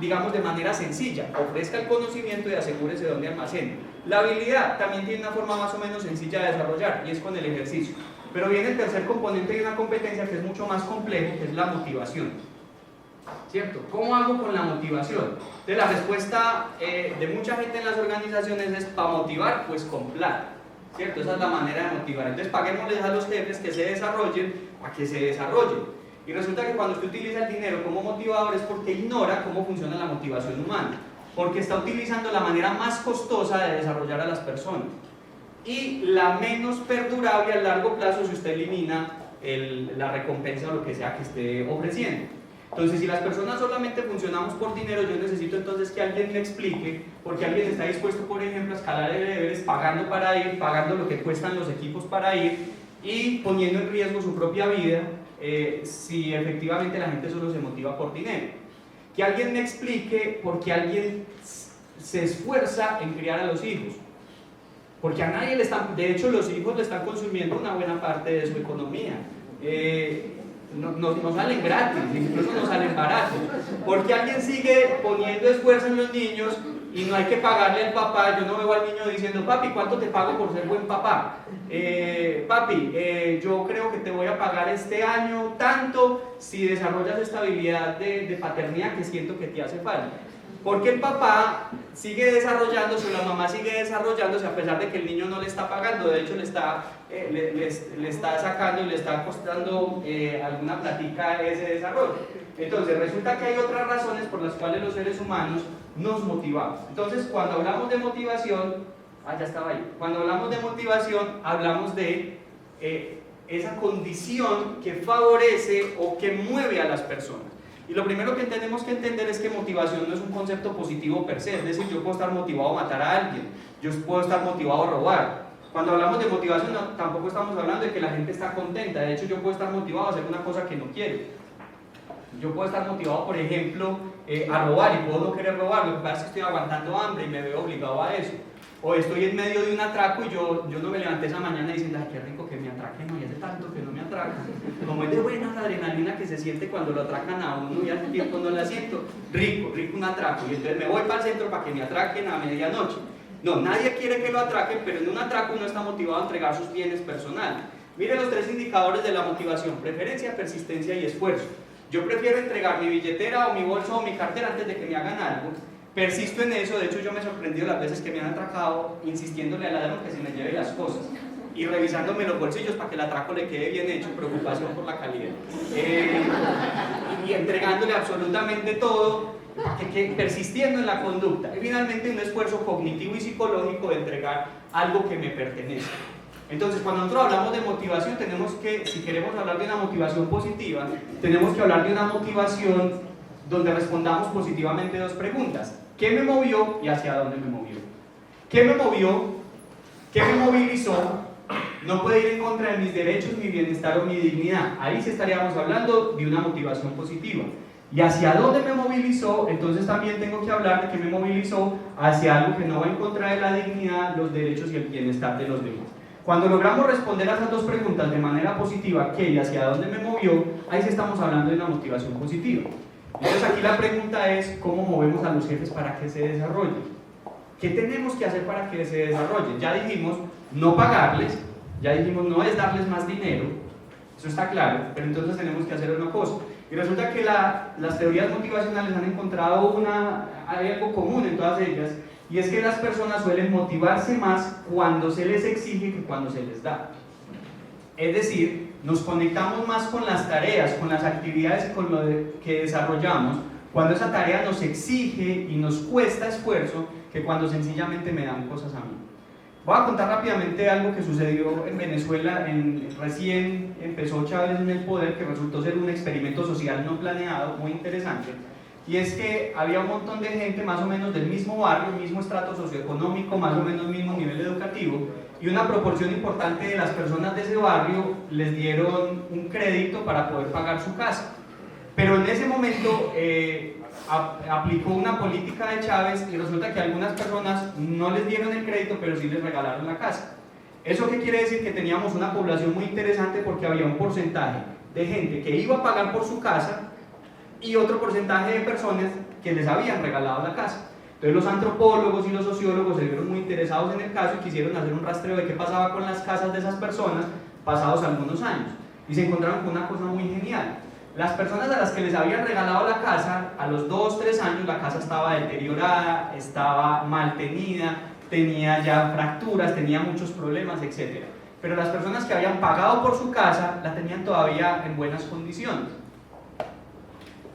digamos de manera sencilla: ofrezca el conocimiento y asegúrese de dónde almacene. La habilidad también tiene una forma más o menos sencilla de desarrollar, y es con el ejercicio. Pero viene el tercer componente de una competencia, que es mucho más complejo, que es la motivación. ¿Cierto? ¿Cómo hago con la motivación? Entonces la respuesta de mucha gente en las organizaciones es: para motivar, pues con plata. ¿Cierto? Esa es la manera de motivar. Entonces paguémosles a los jefes que se desarrollen a que se desarrollen. Y resulta que cuando usted utiliza el dinero como motivador es porque ignora cómo funciona la motivación humana, porque está utilizando la manera más costosa de desarrollar a las personas y la menos perdurable a largo plazo si usted elimina la recompensa o lo que sea que esté ofreciendo. Entonces, si las personas solamente funcionamos por dinero, yo necesito entonces que alguien me explique por qué alguien está dispuesto, por ejemplo, a escalar el Everest pagando para ir, pagando lo que cuestan los equipos para ir y poniendo en riesgo su propia vida, si efectivamente la gente solo se motiva por dinero. Que alguien me explique por qué alguien se esfuerza en criar a los hijos. Porque a nadie le están, de hecho los hijos le están consumiendo una buena parte de su economía. No salen gratis, incluso no salen baratos. Porque alguien sigue poniendo esfuerzo en los niños y no hay que pagarle al papá. Yo no veo al niño diciendo: papi, ¿cuánto te pago por ser buen papá? Papi, yo creo que te voy a pagar este año tanto si desarrollas esta habilidad de paternidad que siento que te hace falta. Porque el papá sigue desarrollándose, la mamá sigue desarrollándose a pesar de que el niño no le está pagando. De hecho le está sacando y le está costando alguna platica ese desarrollo. Entonces resulta que hay otras razones por las cuales los seres humanos nos motivamos. Entonces cuando hablamos de motivación, ya estaba ahí. Cuando hablamos de motivación hablamos de esa condición que favorece o que mueve a las personas. Y lo primero que tenemos que entender es que motivación no es un concepto positivo per se. Es decir, yo puedo estar motivado a matar a alguien, yo puedo estar motivado a robar, Cuando hablamos de motivación, tampoco estamos hablando de que la gente está contenta. De hecho, yo puedo estar motivado a hacer una cosa que no quiero. Yo puedo estar motivado, por ejemplo, a robar y puedo no querer robar. Lo que pasa es que estoy aguantando hambre y me veo obligado a eso. O estoy en medio de un atraco y yo no me levanté esa mañana diciendo, ay, qué rico que me atraquen, no, y hace tanto que no me atracan. Como es de buena la adrenalina que se siente cuando lo atracan a uno y hace tiempo no la siento. Rico un atraco. Y entonces me voy para el centro para que me atraquen a medianoche. No, nadie quiere que lo atraquen, pero en un atraco uno está motivado a entregar sus bienes personales. Miren los 3 indicadores de la motivación: preferencia, persistencia y esfuerzo. Yo prefiero entregar mi billetera o mi bolso o mi cartera antes de que me hagan algo. Persisto en eso. De hecho, yo me he sorprendido las veces que me han atracado insistiéndole al ladrón que se me lleve las cosas y revisándome los bolsillos para que el atraco le quede bien hecho, preocupación por la calidad. Y entregándole absolutamente todo, persistiendo en la conducta. Y finalmente un esfuerzo cognitivo y psicológico de entregar algo que me pertenece. Entonces, cuando nosotros hablamos de motivación, tenemos que, si queremos hablar de una motivación positiva, tenemos que hablar de una motivación donde respondamos positivamente 2 preguntas. ¿Qué me movió y hacia dónde me movió? ¿Qué me movió? ¿Qué me movilizó? No puede ir en contra de mis derechos, mi bienestar o mi dignidad. Ahí sí estaríamos hablando de una motivación positiva. ¿Y hacia dónde me movilizó? Entonces también tengo que hablar de que me movilizó hacia algo que no va en contra de la dignidad, los derechos y el bienestar de los demás. Cuando logramos responder a esas 2 preguntas de manera positiva, ¿qué y hacia dónde me movió? Ahí sí estamos hablando de una motivación positiva. Entonces aquí la pregunta es, ¿cómo movemos a los jefes para que se desarrollen? ¿Qué tenemos que hacer para que se desarrollen? Ya dijimos, no pagarles, ya dijimos, no es darles más dinero, eso está claro, pero entonces tenemos que hacer una cosa. Y resulta que las teorías motivacionales han encontrado hay algo común en todas ellas, y es que las personas suelen motivarse más cuando se les exige que cuando se les da. Es decir, nos conectamos más con las tareas, con las actividades y con lo que desarrollamos, cuando esa tarea nos exige y nos cuesta esfuerzo, que cuando sencillamente me dan cosas a mí. Voy a contar rápidamente algo que sucedió en Venezuela. Recién empezó Chávez en el poder, que resultó ser un experimento social no planeado, muy interesante. Y es que había un montón de gente más o menos del mismo barrio, mismo estrato socioeconómico, más o menos mismo nivel educativo, y una proporción importante de las personas de ese barrio les dieron un crédito para poder pagar su casa. Pero en ese momento aplicó una política de Chávez y resulta que algunas personas no les dieron el crédito, pero sí les regalaron la casa. ¿Eso qué quiere decir? Que teníamos una población muy interesante, porque había un porcentaje de gente que iba a pagar por su casa y otro porcentaje de personas que les habían regalado la casa. Entonces los antropólogos y los sociólogos se vieron muy interesados en el caso y quisieron hacer un rastreo de qué pasaba con las casas de esas personas pasados algunos años. Y se encontraron con una cosa muy genial. Las personas a las que les habían regalado la casa, a los 2-3 años la casa estaba deteriorada, estaba mal tenida, tenía ya fracturas, tenía muchos problemas, etc. Pero las personas que habían pagado por su casa la tenían todavía en buenas condiciones.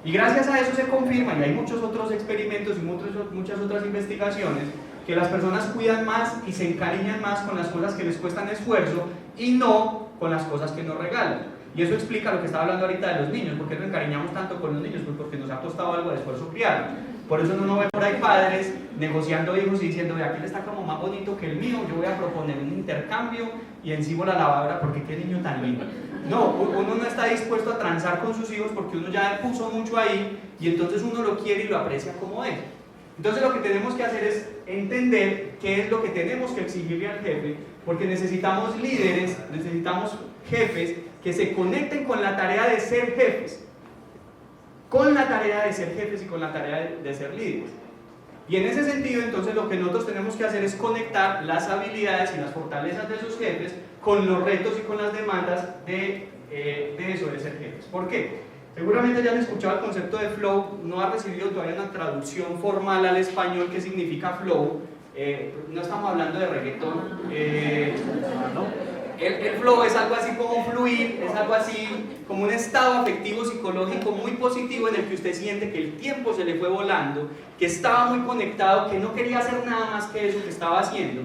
Y gracias a eso se confirma, y hay muchos otros experimentos y muchas otras investigaciones, que las personas cuidan más y se encariñan más con las cosas que les cuestan esfuerzo y no con las cosas que nos regalan. Y eso explica lo que estaba hablando ahorita de los niños. ¿Por qué nos encariñamos tanto con los niños? Pues porque nos ha costado algo de esfuerzo criarlos. Por eso uno ve por ahí padres negociando hijos y diciendo, ve, aquel está como más bonito que el mío, yo voy a proponer un intercambio y encibo la lavadora porque qué niño tan lindo. No, uno no está dispuesto a transar con sus hijos porque uno ya puso mucho ahí y entonces uno lo quiere y lo aprecia como es. Entonces lo que tenemos que hacer es entender qué es lo que tenemos que exigirle al jefe, porque necesitamos líderes, necesitamos jefes que se conecten con la tarea de ser jefes, con la tarea de ser jefes y con la tarea de ser líderes. Y en ese sentido, entonces, lo que nosotros tenemos que hacer es conectar las habilidades y las fortalezas de esos jefes con los retos y con las demandas de eso, de ser jefes. ¿Por qué? Seguramente ya han escuchado el concepto de flow, no ha recibido todavía una traducción formal al español que significa flow. No estamos hablando de reggaetón, ¿no? El flow es algo así como fluir, es algo así como un estado afectivo psicológico muy positivo en el que usted siente que el tiempo se le fue volando, que estaba muy conectado, que no quería hacer nada más que eso que estaba haciendo.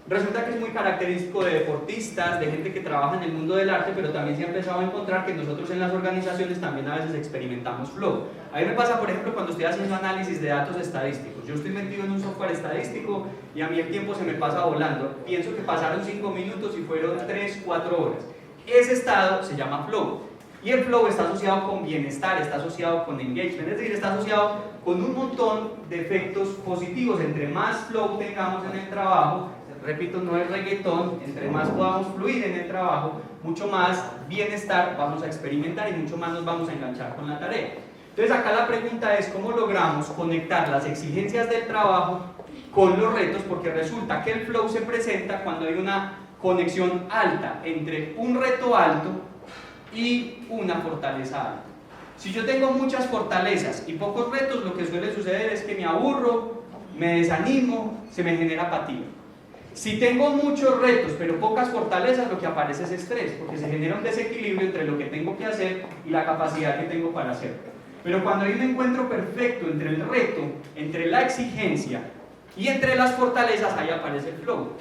Resulta que es muy característico de deportistas, de gente que trabaja en el mundo del arte, pero también se ha empezado a encontrar que nosotros en las organizaciones también a veces experimentamos flow. A mí me pasa, por ejemplo, cuando estoy haciendo análisis de datos estadísticos. Yo estoy metido en un software estadístico y a mí el tiempo se me pasa volando. Pienso que pasaron 5 minutos y fueron 3, 4 horas. Ese estado se llama flow. Y el flow está asociado con bienestar, está asociado con engagement, es decir, está asociado con un montón de efectos positivos. Entre más flow tengamos en el trabajo, repito, no es reggaetón, entre más podamos fluir en el trabajo, mucho más bienestar vamos a experimentar y mucho más nos vamos a enganchar con la tarea. Entonces acá la pregunta es cómo logramos conectar las exigencias del trabajo con los retos, porque resulta que el flow se presenta cuando hay una conexión alta entre un reto alto y una fortaleza alta. Si yo tengo muchas fortalezas y pocos retos, lo que suele suceder es que me aburro, me desanimo, se me genera apatía. Si tengo muchos retos pero pocas fortalezas, lo que aparece es estrés, porque se genera un desequilibrio entre lo que tengo que hacer y la capacidad que tengo para hacerlo. Pero cuando hay un encuentro perfecto entre el reto, entre la exigencia y entre las fortalezas, ahí aparece el flow.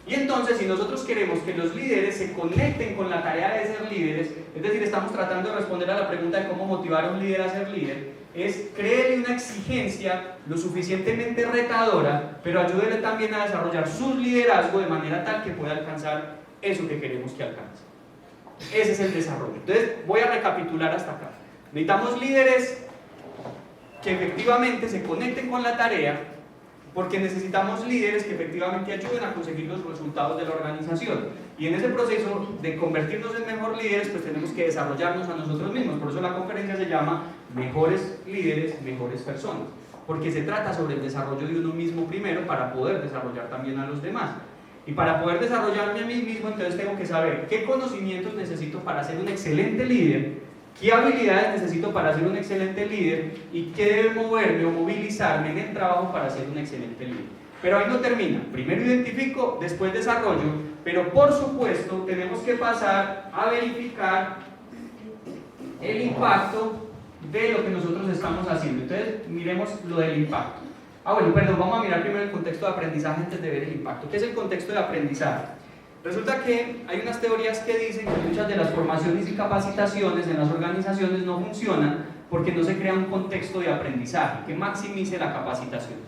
Y entonces, si nosotros queremos que los líderes se conecten con la tarea de ser líderes, es decir, estamos tratando de responder a la pregunta de cómo motivar a un líder a ser líder, es créele una exigencia lo suficientemente retadora, pero ayúdele también a desarrollar su liderazgo de manera tal que pueda alcanzar eso que queremos que alcance. Ese es el desarrollo. Entonces, voy a recapitular hasta acá. Necesitamos líderes que efectivamente se conecten con la tarea, porque necesitamos líderes que efectivamente ayuden a conseguir los resultados de la organización. Y en ese proceso de convertirnos en mejor líderes, pues tenemos que desarrollarnos a nosotros mismos. Por eso la conferencia se llama Mejores Líderes, Mejores Personas. Porque se trata sobre el desarrollo de uno mismo primero para poder desarrollar también a los demás. Y para poder desarrollarme a mí mismo, entonces tengo que saber qué conocimientos necesito para ser un excelente líder, qué habilidades necesito para ser un excelente líder y qué debe moverme o movilizarme en el trabajo para ser un excelente líder. Pero ahí no termina. Primero identifico, después desarrollo, pero por supuesto tenemos que pasar a verificar el impacto de lo que nosotros estamos haciendo. Entonces miremos lo del impacto. Bueno, perdón, vamos a mirar primero el contexto de aprendizaje antes de ver el impacto. ¿Qué es el contexto de aprendizaje? Resulta que hay unas teorías que dicen que muchas de las formaciones y capacitaciones en las organizaciones no funcionan porque no se crea un contexto de aprendizaje que maximice la capacitación.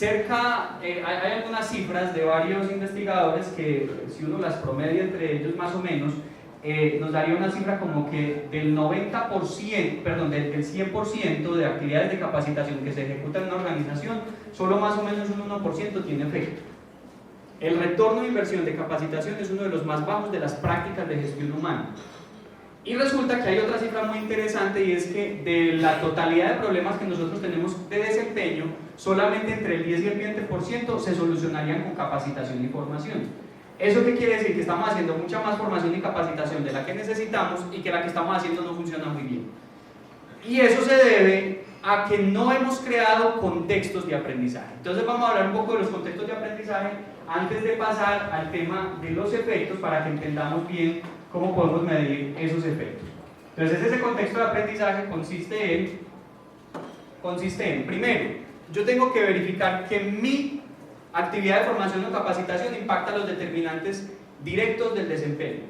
Hay algunas cifras de varios investigadores que, si uno las promedia entre ellos más o menos, nos daría una cifra como que del 90%, perdón, del 100% de actividades de capacitación que se ejecutan en una organización, solo más o menos un 1% tiene efecto. El retorno de inversión de capacitación es uno de los más bajos de las prácticas de gestión humana. Y resulta que hay otra cifra muy interesante, y es que de la totalidad de problemas que nosotros tenemos de desempeño, solamente entre el 10 y el 20% se solucionarían con capacitación y formación. ¿Eso qué quiere decir? Que estamos haciendo mucha más formación y capacitación de la que necesitamos y que la que estamos haciendo no funciona muy bien. Y eso se debe a que no hemos creado contextos de aprendizaje. Entonces vamos a hablar un poco de los contextos de aprendizaje antes de pasar al tema de los efectos para que entendamos bien cómo podemos medir esos efectos. Entonces ese contexto de aprendizaje consiste en, primero, yo tengo que verificar que mi actividad de formación o capacitación impacta los determinantes directos del desempeño.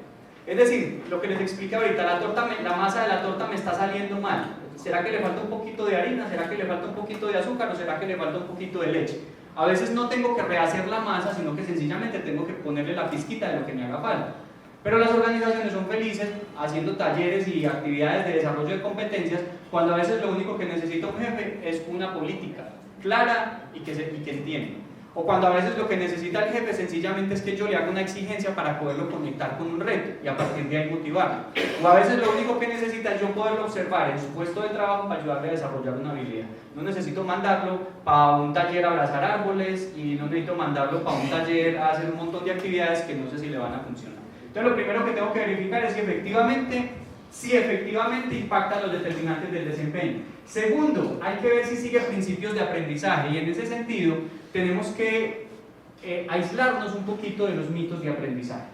Es decir, lo que les expliqué ahorita, la masa de la torta me está saliendo mal. ¿Será que le falta un poquito de harina? ¿Será que le falta un poquito de azúcar? ¿O será que le falta un poquito de leche? A veces no tengo que rehacer la masa, sino que sencillamente tengo que ponerle la pizquita de lo que me haga falta. Pero las organizaciones son felices haciendo talleres y actividades de desarrollo de competencias cuando a veces lo único que necesita un jefe es una política clara y que entienda. O cuando a veces lo que necesita el jefe sencillamente es que yo le haga una exigencia para poderlo conectar con un reto y a partir de ahí motivarlo. O a veces lo único que necesita es yo poderlo observar en su puesto de trabajo para ayudarle a desarrollar una habilidad. No necesito mandarlo para un taller a abrazar árboles y no necesito mandarlo para un taller a hacer un montón de actividades que no sé si le van a funcionar. Entonces lo primero que tengo que verificar es si efectivamente impacta los determinantes del desempeño. Segundo, hay que ver si sigue principios de aprendizaje, y en ese sentido tenemos que aislarnos un poquito de los mitos de aprendizaje.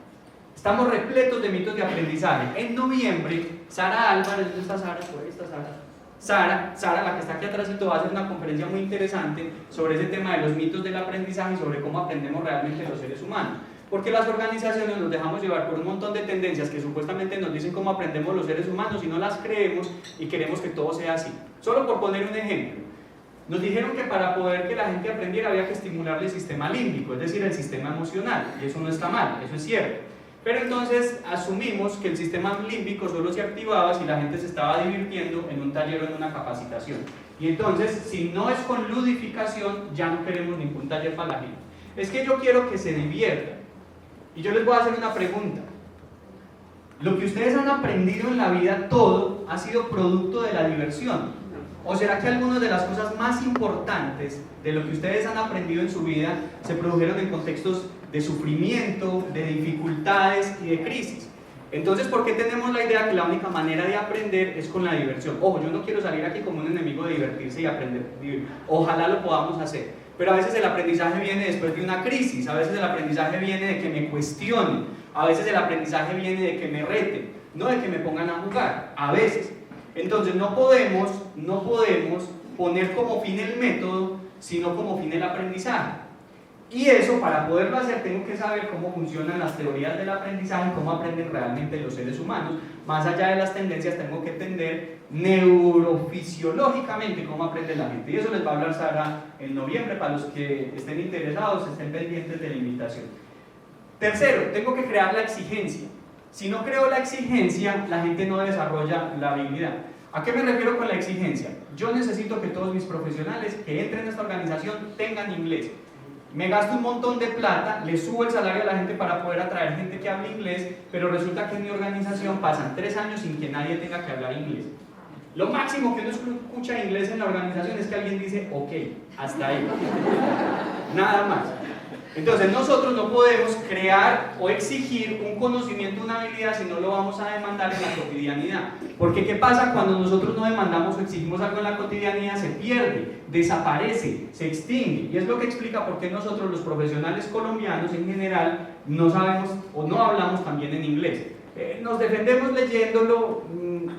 Estamos repletos de mitos de aprendizaje. En noviembre, Sara Álvarez, ¿dónde está Sara? Por ahí está Sara. Sara, la que está aquí atrás, va a hacer una conferencia muy interesante sobre ese tema de los mitos del aprendizaje y sobre cómo aprendemos realmente los seres humanos. Porque las organizaciones nos dejamos llevar por un montón de tendencias que supuestamente nos dicen cómo aprendemos los seres humanos y no las creemos y queremos que todo sea así. Solo por poner un ejemplo, nos dijeron que para poder que la gente aprendiera había que estimularle el sistema límbico, es decir, el sistema emocional, y eso no está mal, eso es cierto. Pero entonces asumimos que el sistema límbico solo se activaba si la gente se estaba divirtiendo en un taller o en una capacitación. Y entonces, si no es con ludificación, ya no queremos ningún taller para la gente. Es que yo quiero que se diviertan. Y yo les voy a hacer una pregunta. ¿Lo que ustedes han aprendido en la vida, todo, ha sido producto de la diversión? ¿O será que algunas de las cosas más importantes de lo que ustedes han aprendido en su vida se produjeron en contextos de sufrimiento, de dificultades y de crisis? Entonces, ¿por qué tenemos la idea que la única manera de aprender es con la diversión? Ojo, yo no quiero salir aquí como un enemigo de divertirse y aprender. Ojalá lo podamos hacer. Pero a veces el aprendizaje viene después de una crisis, a veces el aprendizaje viene de que me cuestionen, a veces el aprendizaje viene de que me reten, no de que me pongan a jugar, a veces. Entonces no podemos poner como fin el método, sino como fin el aprendizaje. Y eso, para poderlo hacer, tengo que saber cómo funcionan las teorías del aprendizaje, cómo aprenden realmente los seres humanos. Más allá de las tendencias, tengo que entender neurofisiológicamente cómo aprende la gente. Y eso les va a hablar Sara en noviembre. Para los que estén interesados, estén pendientes de la invitación. Tercero, tengo que crear la exigencia. Si no creo la exigencia, la gente no desarrolla la habilidad. ¿A qué me refiero con la exigencia? Yo necesito que todos mis profesionales que entren a esta organización tengan inglés. Me gasto un montón de plata, le subo el salario a la gente para poder atraer gente que hable inglés, pero resulta que en mi organización pasan 3 años sin que nadie tenga que hablar inglés. Lo máximo que uno escucha inglés en la organización es que alguien dice, ok, hasta ahí. Nada más. Entonces nosotros no podemos crear o exigir un conocimiento, una habilidad, si no lo vamos a demandar en la cotidianidad. Porque ¿qué pasa cuando nosotros no demandamos o exigimos algo en la cotidianidad? Se pierde, desaparece, se extingue. Y es lo que explica por qué nosotros los profesionales colombianos en general no sabemos o no hablamos también en inglés. Nos defendemos leyéndolo,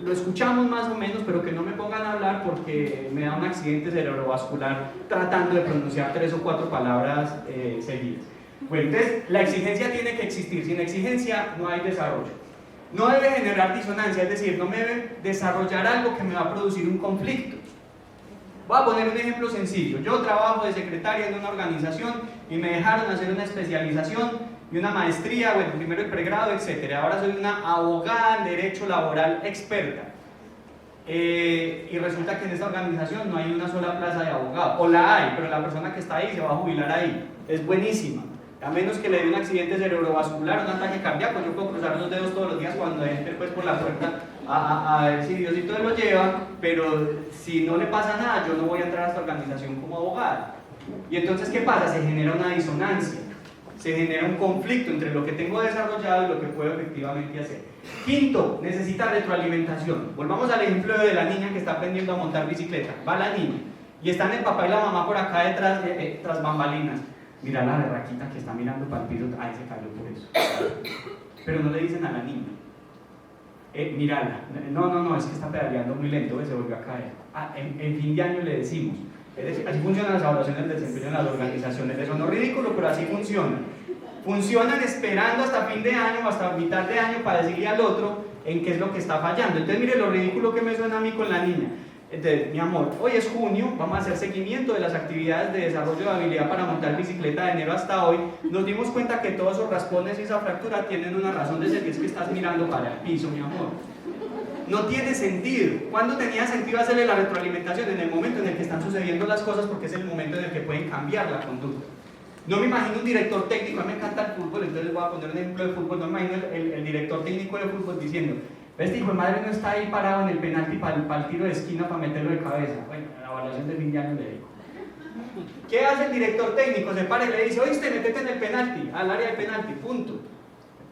lo escuchamos más o menos, pero que no me pongan a hablar porque me da un accidente cerebrovascular tratando de pronunciar 3 o 4 palabras seguidas. Bueno, entonces la exigencia tiene que existir. Sin exigencia no hay desarrollo. No debe generar disonancia, es decir, no me debe desarrollar algo que me va a producir un conflicto. Voy a poner un ejemplo sencillo. Yo trabajo de secretaria en una organización y me dejaron hacer una especialización y una maestría, bueno, primero el pregrado, etc. Ahora soy una abogada en derecho laboral experta. Y resulta que en esta organización no hay una sola plaza de abogado, o la hay, pero la persona que está ahí se va a jubilar ahí. Es buenísima. A menos que le dé un accidente cerebrovascular, un ataque cardíaco, yo puedo cruzar los dedos todos los días cuando entre pues, por la puerta a ver si Diosito lo lleva, pero si no le pasa nada, yo no voy a entrar a esta organización como abogada. Y entonces, ¿qué pasa? Se genera una disonancia. Se genera un conflicto entre lo que tengo desarrollado y lo que puedo efectivamente hacer. Quinto, necesita retroalimentación. Volvamos al ejemplo de la niña que está aprendiendo a montar bicicleta. Va la niña y están el papá y la mamá por acá detrás, tras bambalinas. Mira la berraquita que está mirando para el piso. Ay, se cayó por eso. Pero no le dicen a la niña. Mírala. No, es que está pedaleando muy lento, se volvió a caer. En fin de año le decimos. Así funcionan las evaluaciones de desempeño en las organizaciones. Eso no es ridículo, pero así funciona. Funcionan esperando hasta fin de año o hasta mitad de año para decirle al otro en qué es lo que está fallando. Entonces, mire lo ridículo que me suena a mí con la niña. Entonces, mi amor, hoy es junio, vamos a hacer seguimiento de las actividades de desarrollo de habilidad para montar bicicleta de enero hasta hoy. Nos dimos cuenta que todos esos raspones y esa fractura tienen una razón de ser, que es que estás mirando para el piso, mi amor. No tiene sentido. ¿Cuándo tenía sentido hacerle la retroalimentación? En el momento en el que están sucediendo las cosas, porque es el momento en el que pueden cambiar la conducta. No me imagino un director técnico, a mí me encanta el fútbol, entonces les voy a poner un ejemplo de fútbol. No me imagino el director técnico de fútbol diciendo: este hijo de madre no está ahí parado en el penalti para el tiro de esquina para meterlo de cabeza. Bueno, la evaluación de fin de año le digo. ¿Qué hace el director técnico? Se para y le dice: oíste, metete en el penalti, al área de penalti, punto.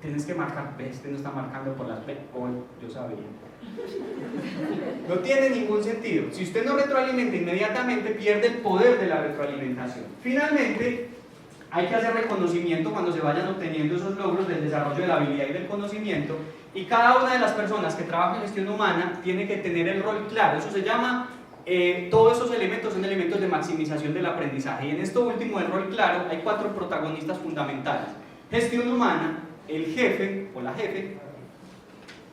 Tienes que marcar, este no está marcando por las B, hoy yo sabía. No tiene ningún sentido. Si usted no retroalimenta inmediatamente, pierde el poder de la retroalimentación. Finalmente, hay que hacer reconocimiento cuando se vayan obteniendo esos logros del desarrollo de la habilidad y del conocimiento, Y cada una de las personas que trabaja en gestión humana tiene que tener el rol claro. Eso se llama, todos esos elementos son elementos de maximización del aprendizaje. Y en esto último, el rol claro, hay 4 protagonistas fundamentales. Gestión humana, el jefe o la jefe,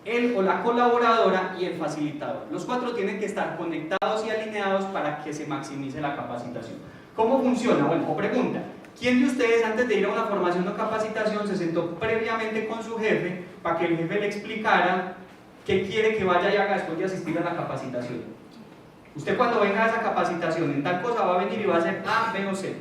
el o la colaboradora y el facilitador. Los 4 tienen que estar conectados y alineados para que se maximice la capacitación. ¿Cómo funciona? Bueno, o pregunta, ¿quién de ustedes antes de ir a una formación o capacitación se sentó previamente con su jefe para que el jefe le explicara qué quiere que vaya y haga después de asistir a la capacitación? Usted cuando venga a esa capacitación en tal cosa va a venir y va a hacer A, B o C.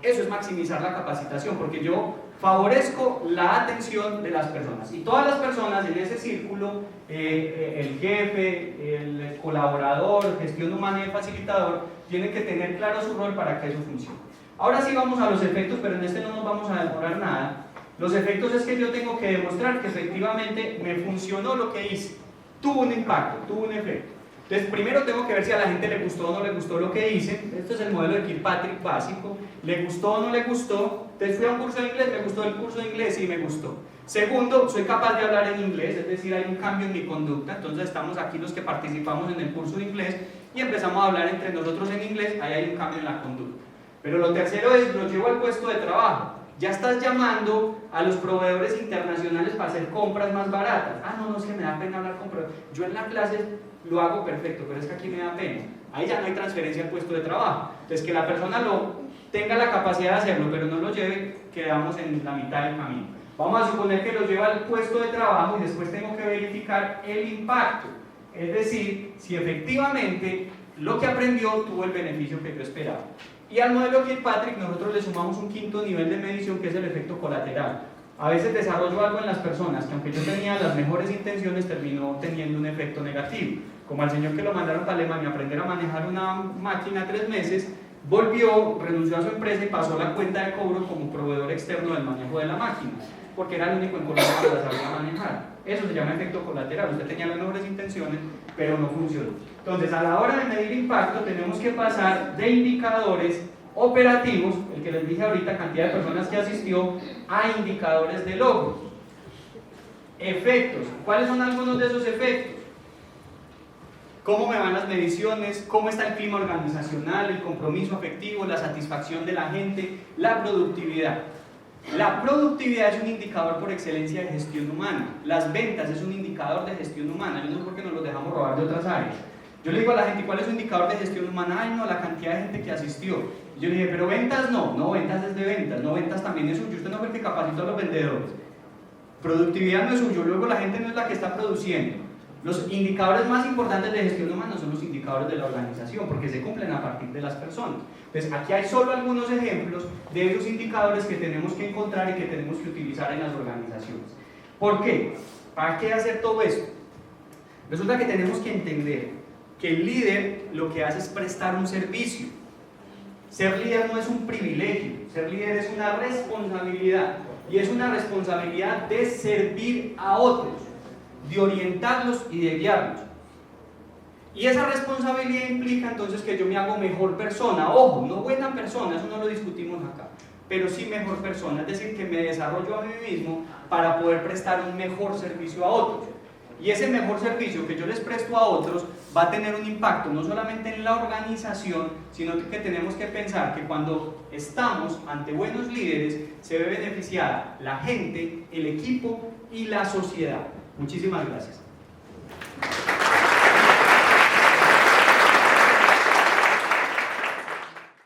Eso es maximizar la capacitación, porque yo favorezco la atención de las personas. Y todas las personas en ese círculo, el jefe, el colaborador, gestión humana y el facilitador, tienen que tener claro su rol para que eso funcione. Ahora sí vamos a los efectos, pero en este no nos vamos a demorar nada. Los efectos es que yo tengo que demostrar que efectivamente me funcionó lo que hice. Tuvo un impacto, tuvo un efecto. Entonces, primero tengo que ver si a la gente le gustó o no le gustó lo que hice. Este es el modelo de Kirkpatrick básico. ¿Le gustó o no le gustó? Entonces fui a un curso de inglés, me gustó el curso de inglés, sí me gustó. Segundo, soy capaz de hablar en inglés, es decir, hay un cambio en mi conducta. Entonces estamos aquí los que participamos en el curso de inglés y empezamos a hablar entre nosotros en inglés, ahí hay un cambio en la conducta. Pero lo tercero es, lo llevo al puesto de trabajo. Ya estás llamando a los proveedores internacionales para hacer compras más baratas. Ah, no, es que me da pena hablar con proveedores. Yo en la clase lo hago perfecto, pero es que aquí me da pena. Ahí ya no hay transferencia al puesto de trabajo. Entonces, que la persona tenga la capacidad de hacerlo, pero no lo lleve, quedamos en la mitad del camino. Vamos a suponer que lo lleva al puesto de trabajo y después tengo que verificar el impacto. Es decir, si efectivamente lo que aprendió tuvo el beneficio que yo esperaba. Y al modelo Kirkpatrick nosotros le sumamos un 5.º nivel de medición, que es el efecto colateral. A veces desarrollo algo en las personas que, aunque yo tenía las mejores intenciones, terminó teniendo un efecto negativo. Como al señor que lo mandaron para Alemania a aprender a manejar una máquina 3 meses, volvió, renunció a su empresa y pasó la cuenta de cobro como proveedor externo del manejo de la máquina, porque era el único en Colombia que la sabía manejar. Eso se llama efecto colateral. Usted tenía las mejores intenciones, pero no funcionó. Entonces, a la hora de medir impacto, tenemos que pasar de indicadores operativos, el que les dije ahorita, cantidad de personas que asistió, a indicadores de logros. Efectos. ¿Cuáles son algunos de esos efectos? ¿Cómo me van las mediciones? ¿Cómo está el clima organizacional, el compromiso afectivo, la satisfacción de la gente, la productividad? La productividad es un indicador por excelencia de gestión humana. Las ventas es un indicador de gestión humana. Yo no sé por qué nos lo dejamos robar de otras áreas. Yo le digo a la gente, ¿cuál es un indicador de gestión humana? Ay, no, la cantidad de gente que asistió. Y yo le dije, pero ventas no, ventas es de ventas, no, ventas también es suyo. Usted no fue el que capacitó a los vendedores. Productividad no es suyo, luego la gente no es la que está produciendo. Los indicadores más importantes de gestión humana son los indicadores de la organización, porque se cumplen a partir de las personas. Entonces, aquí hay solo algunos ejemplos de esos indicadores que tenemos que encontrar y que tenemos que utilizar en las organizaciones. ¿Por qué? ¿Para qué hacer todo esto? Resulta que tenemos que entender que el líder lo que hace es prestar un servicio. Ser líder no es un privilegio, ser líder es una responsabilidad, y es una responsabilidad de servir a otros, de orientarlos y de guiarlos. Y esa responsabilidad implica entonces que yo me hago mejor persona. Ojo, no buena persona, eso no lo discutimos acá, pero sí mejor persona, es decir, que me desarrollo a mí mismo para poder prestar un mejor servicio a otros. Y ese mejor servicio que yo les presto a otros va a tener un impacto no solamente en la organización, sino que tenemos que pensar que cuando estamos ante buenos líderes se ve beneficiada la gente, el equipo y la sociedad. Muchísimas gracias.